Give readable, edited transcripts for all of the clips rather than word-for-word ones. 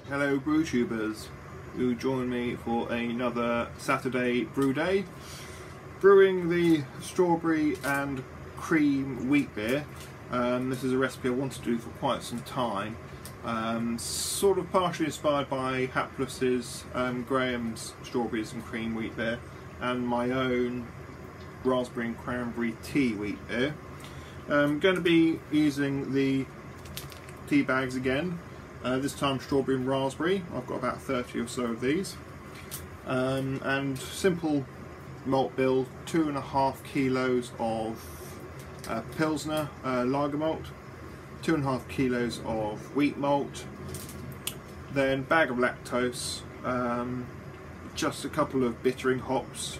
Hello brew tubers who join me for another Saturday brew day. Brewing the strawberry and cream wheat beer. This is a recipe I wanted to do for quite some time. Sort of partially inspired by Haplus's Graham's strawberries and cream wheat beer and my own raspberry and cranberry tea wheat beer. I'm going to be using the tea bags again. This time strawberry and raspberry. I've got about 30 or so of these. And simple malt bill, 2.5 kilos of Pilsner lager malt, 2.5 kilos of wheat malt, then bag of lactose, just a couple of bittering hops,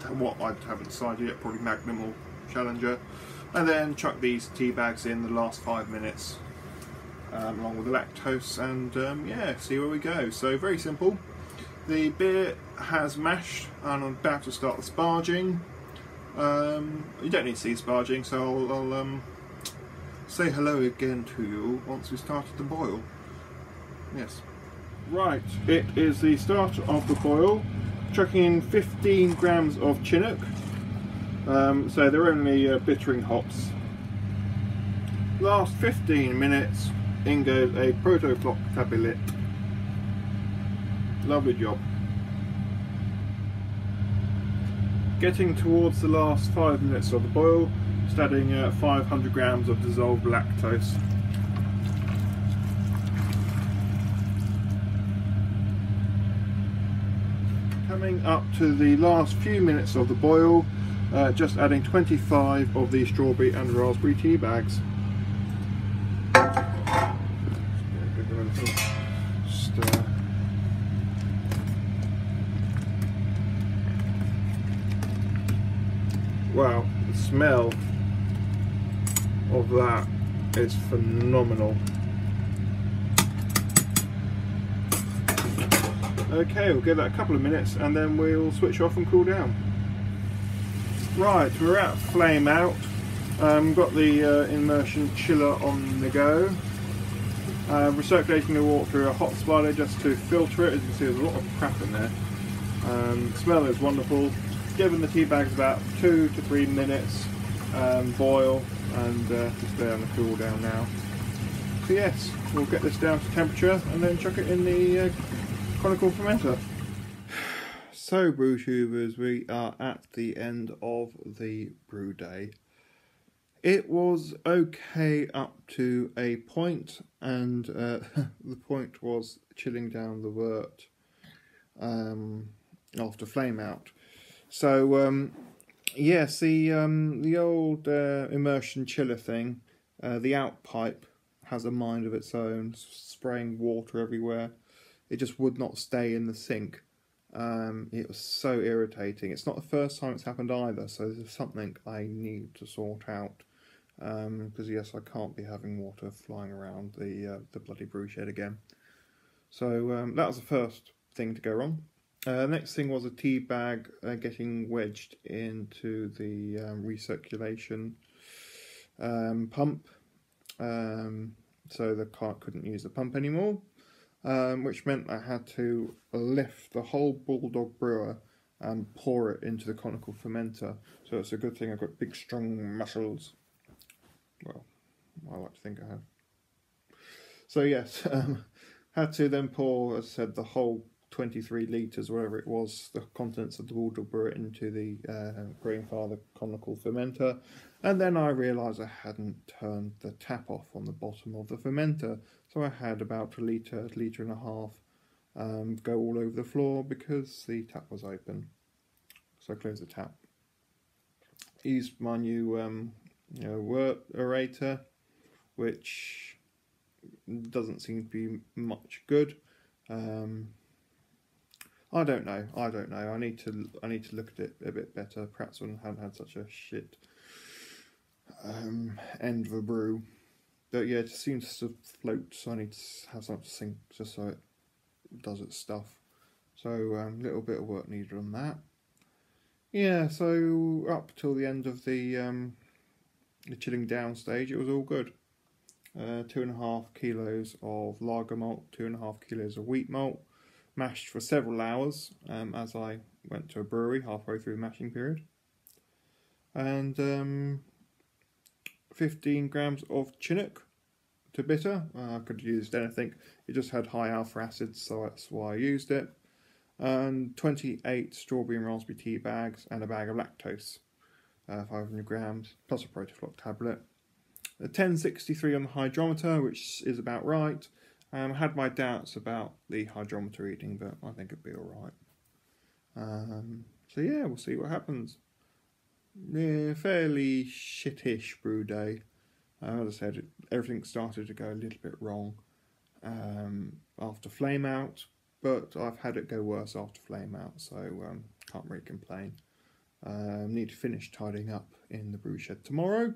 what I haven't decided yet, probably Magnum or Challenger, and then chuck these tea bags in the last 5 minutes. Along with the lactose, and yeah, see where we go. So very simple. The beer has mashed and I'm about to start the sparging. You don't need to see sparging, so I'll say hello again to you once we started the boil. Yes. Right, it is the start of the boil. Chucking in 15 grams of Chinook. So they're only bittering hops. Last 15 minutes. In goes a proto-flock tablet. Lovely job. Getting towards the last 5 minutes of the boil, just adding 500 grams of dissolved lactose. Coming up to the last few minutes of the boil, just adding 25 of the strawberry and raspberry tea bags. Stir. Wow, the smell of that is phenomenal. Okay, we'll give that a couple of minutes and then we'll switch off and cool down. Right, we're at flame out. Got the immersion chiller on the go. Recirculating the water through a hot slider just to filter it. As you can see, there's a lot of crap in there. Smell is wonderful. Giving the tea bags about 2 to 3 minutes boil, and just there on the cool down now. So yes, we'll get this down to temperature and then chuck it in the conical fermenter. So brew tubers, we are at the end of the brew day. It was okay up to a point, and the point was chilling down the wort after flame out. So yes, the old immersion chiller thing, the out pipe has a mind of its own, spraying water everywhere. It just would not stay in the sink. It was so irritating. It's not the first time it's happened either, so this is something I need to sort out. Because yes, I can't be having water flying around the bloody brew shed again. So that was the first thing to go wrong. Next thing was a tea bag getting wedged into the recirculation pump. So the cart couldn't use the pump anymore, which meant I had to lift the whole Bulldog brewer and pour it into the conical fermenter. So it's a good thing I've got big strong muscles. Well, I like to think I have. So yes, had to then pour, as I said, the whole 23 litres, whatever it was, the contents of the Bulldog brewer into the Grandfather conical fermenter. And then I realised I hadn't turned the tap off on the bottom of the fermenter. So I had about a litre and a half go all over the floor because the tap was open. So I closed the tap. Used my new wort aerator, which doesn't seem to be much good. I don't know. I need to look at it a bit better. Perhaps I haven't had such a shit end of a brew. But yeah, it just seems to float, so I need to have something to sink just so it does its stuff. So a little bit of work needed on that. Yeah, so up till the end of the chilling down stage, it was all good. 2.5 kilos of lager malt, 2.5 kilos of wheat malt, mashed for several hours as I went to a brewery halfway through the mashing period, and 15 grams of Chinook to bitter. I could have used anything, it just had high alpha acids, so that's why I used it. And 28 strawberry and raspberry tea bags and a bag of lactose, 500 grams, plus a Protafloc tablet. A 1063 on the hydrometer, which is about right. I had my doubts about the hydrometer reading, but I think it'll be alright. So yeah, we'll see what happens. Yeah, fairly shittish brew day. As I said, everything started to go a little bit wrong after flame out, but I've had it go worse after flame out, so can't really complain. Need to finish tidying up in the brew shed tomorrow,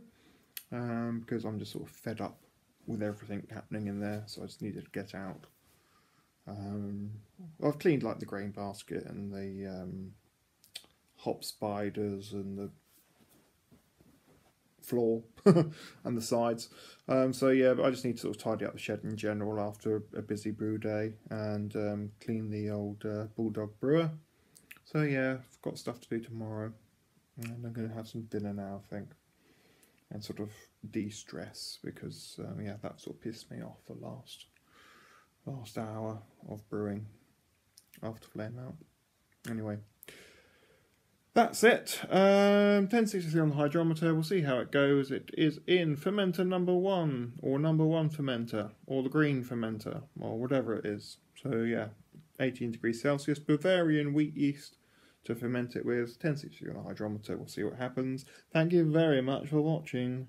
because I'm just sort of fed up with everything happening in there, so I just needed to get out. I've cleaned like the grain basket and the hop spiders and the floor and the sides, so yeah, but I just need to sort of tidy up the shed in general after a busy brew day, and clean the old Bulldog brewer. So yeah, I've got stuff to do tomorrow, and I'm going to have some dinner now, I think, and sort of de-stress, because yeah, that sort of pissed me off the last hour of brewing after flame out. Anyway, that's it. 1063 on the hydrometer. We'll see how it goes. It is in fermenter number 1, or number 1 fermenter, or the green fermenter, or whatever it is. So yeah, 18 degrees Celsius, Bavarian wheat yeast to ferment it with. 1063 on the hydrometer. We'll see what happens. Thank you very much for watching.